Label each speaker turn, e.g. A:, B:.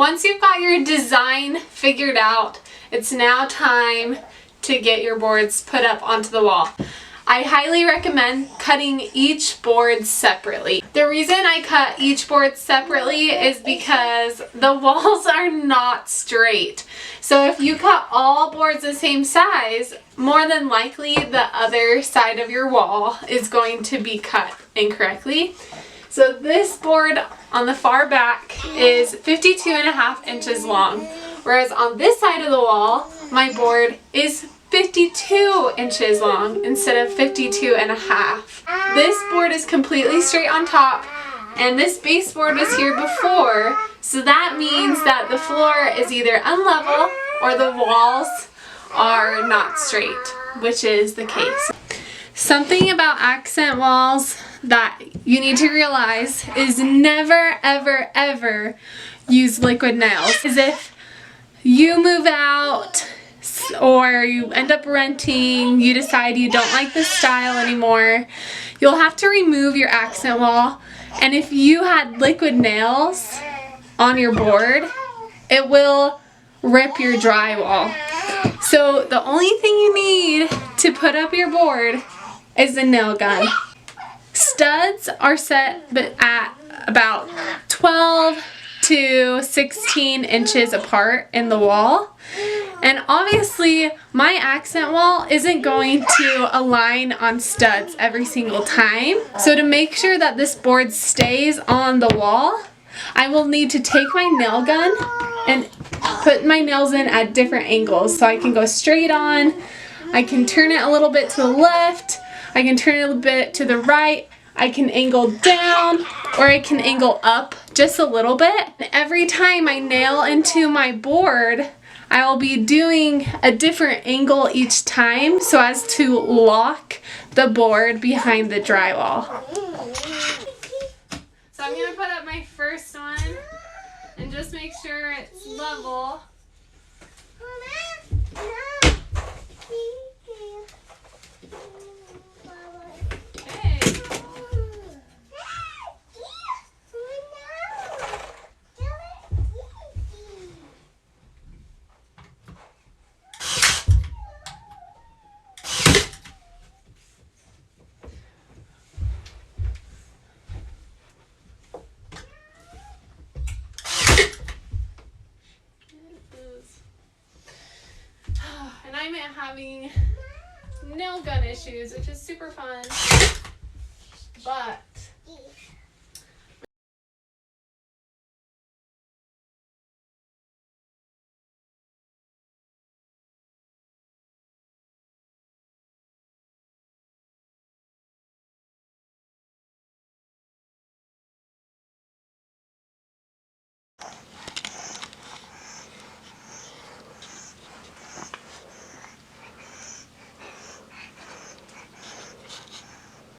A: once you've got your design figured out, it's now time to get your boards put up onto the wall. I highly recommend cutting each board separately. The reason I cut each board separately is because the walls are not straight. So if you cut all boards the same size, more than likely the other side of your wall is going to be cut incorrectly. So this board on the far back is 52.5 inches long, whereas on this side of the wall, my board is 52 inches long instead of 52.5. This board is completely straight on top, and this baseboard was here before, so that means that the floor is either unlevel or the walls are not straight, which is the case. Something about accent walls that you need to realize is never, ever, ever use liquid nails. As if you move out or you end up renting, you decide you don't like this style anymore, you'll have to remove your accent wall, and if you had liquid nails on your board, it will rip your drywall. So the only thing you need to put up your board is a nail gun. Studs are set at about 12 to 16 inches apart in the wall. And obviously my accent wall isn't going to align on studs every single time. So to make sure that this board stays on the wall, I will need to take my nail gun and put my nails in at different angles. So I can go straight on, I can turn it a little bit to the left, I can turn it a little bit to the right, I can angle down, or I can angle up just a little bit. Every time I nail into my board, I will be doing a different angle each time so as to lock the board behind the drywall. So I'm going to put up my first one and just make sure it's level. And I'm having nail gun issues, which is super fun, but